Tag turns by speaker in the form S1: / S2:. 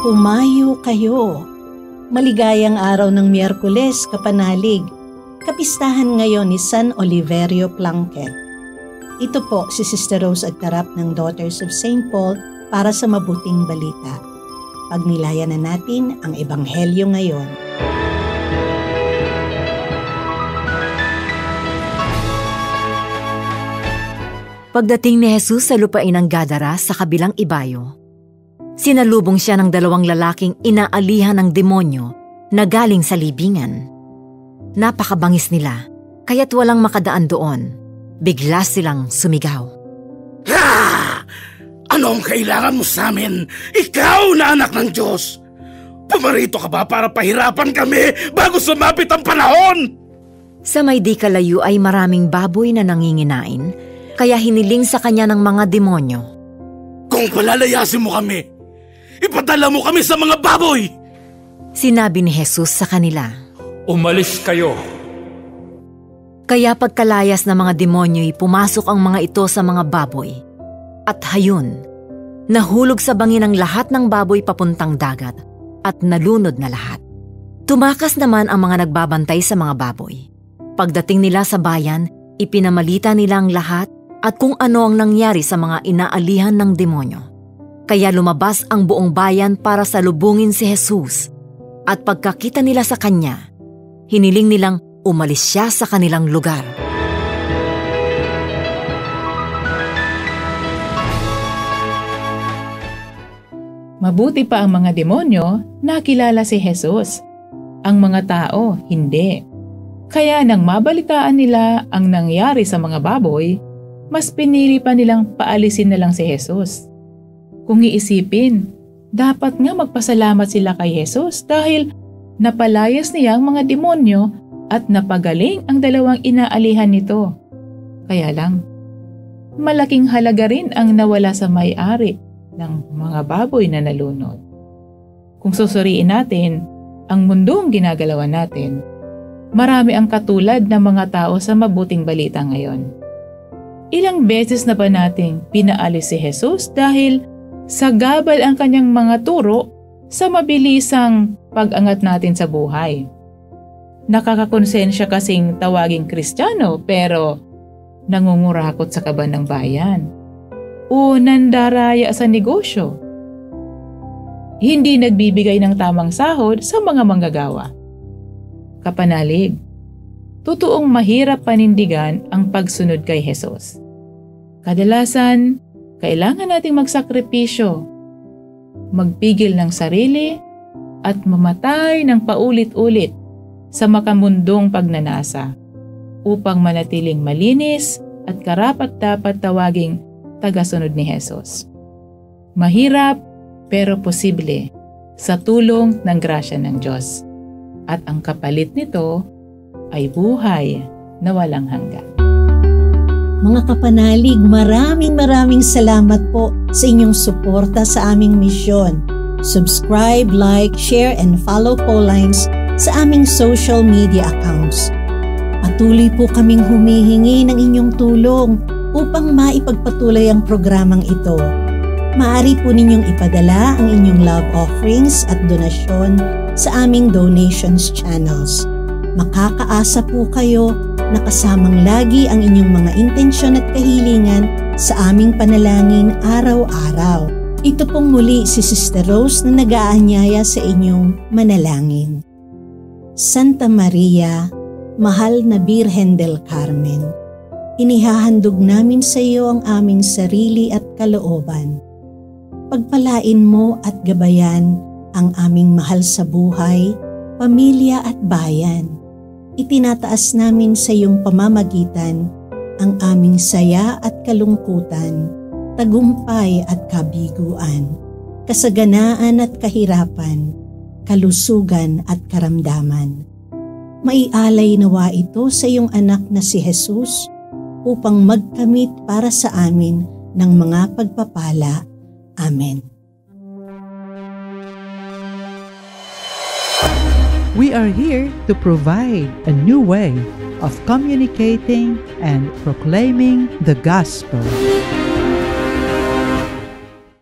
S1: Humayo kayo. Maligayang araw ng Miyerkules, kapanalig. Kapistahan ngayon ni San Oliverio Plunkett. Ito po si Sister Rose Agtarap ng Daughters of St. Paul para sa mabuting balita. Pagnilayan na natin ang Ebanghelyo ngayon.
S2: Pagdating ni Jesus sa lupain ng Gadara sa kabilang ibayo, sinalubong siya ng 2 lalaking inaalihan ng demonyo na galing sa libingan. Napakabangis nila, kaya't walang makadaan doon. Bigla silang sumigaw.
S3: Ha! Ano ang kailangan mo sa amin? Ikaw na anak ng Diyos! Pumarito ka ba para pahirapan kami bago sumapit ang panahon?
S2: Sa may di kalayo ay maraming baboy na nanginginain, kaya hiniling sa kanya ng mga demonyo.
S3: Kung palalayasin mo kami, ipadala mo kami sa mga baboy!
S2: Sinabi ni Jesus sa kanila,
S4: Umalis kayo!
S2: Kaya pagkalayas ng mga demonyo'y pumasok ang mga ito sa mga baboy. At hayun, nahulog sa bangin ang lahat ng baboy papuntang dagat at nalunod na lahat. Tumakas naman ang mga nagbabantay sa mga baboy. Pagdating nila sa bayan, ipinamalita nila ang lahat at kung ano ang nangyari sa mga inaalihan ng demonyo. Kaya lumabas ang buong bayan para salubungin si Jesus. At pagkakita nila sa kanya, hiniling nilang umalis siya sa kanilang lugar.
S5: Mabuti pa ang mga demonyo nakilala si Jesus. Ang mga tao, hindi. Kaya nang mabalitaan nila ang nangyari sa mga baboy, mas pinili pa nilang paalisin na lang si Jesus. Kung iisipin, dapat nga magpasalamat sila kay Jesus dahil napalayas niya ang mga demonyo at napagaling ang 2 inaalihan nito. Kaya lang, malaking halaga rin ang nawala sa may-ari ng mga baboy na nalunod. Kung susuriin natin ang mundong ginagalawan natin, marami ang katulad ng mga tao sa mabuting balita ngayon. Ilang beses na ba nating pinaalis si Jesus dahil sagabal ang kanyang mga turo sa mabilisang pag-angat natin sa buhay. Nakakakonsensya kasing tawaging Kristiyano pero nangungurakot sa kaban ng bayan o nandaraya sa negosyo. Hindi nagbibigay ng tamang sahod sa mga manggagawa. Kapanalig, totoong mahirap panindigan ang pagsunod kay Jesus. Kadalasan, kailangan nating magsakripisyo, magpigil ng sarili at mamatay ng paulit-ulit sa makamundong pagnanasa upang manatiling malinis at karapat-dapat tawaging tagasunod ni Jesus. Mahirap pero posible sa tulong ng grasya ng Diyos. At ang kapalit nito ay buhay na walang hanggan.
S1: Mga kapanalig, maraming salamat po sa inyong suporta sa aming misyon. Subscribe, like, share, and follow Paulines sa aming social media accounts. Patuloy po kaming humihingi ng inyong tulong upang maipagpatuloy ang programang ito. Maaari po ninyong ipadala ang inyong love offerings at donasyon sa aming donations channels. Makakaasa po kayo na kasamang lagi ang inyong mga intensyon at kahilingan sa aming panalangin araw-araw. Ito pong muli si Sister Rose na nag-aanyaya sa inyong manalangin. Santa Maria, mahal na Birhen del Carmen, inihahandog namin sa iyo ang aming sarili at kalooban. Pagpalain mo at gabayan ang aming mahal sa buhay, pamilya at bayan. Itinataas namin sa iyong pamamagitan ang aming saya at kalungkutan, tagumpay at kabiguan, kasaganaan at kahirapan, kalusugan at karamdaman. Maialay nawa ito sa iyong anak na si Jesus upang magkamit para sa amin ng mga pagpapala. Amen.
S6: We are here to provide a new way of communicating and proclaiming the gospel.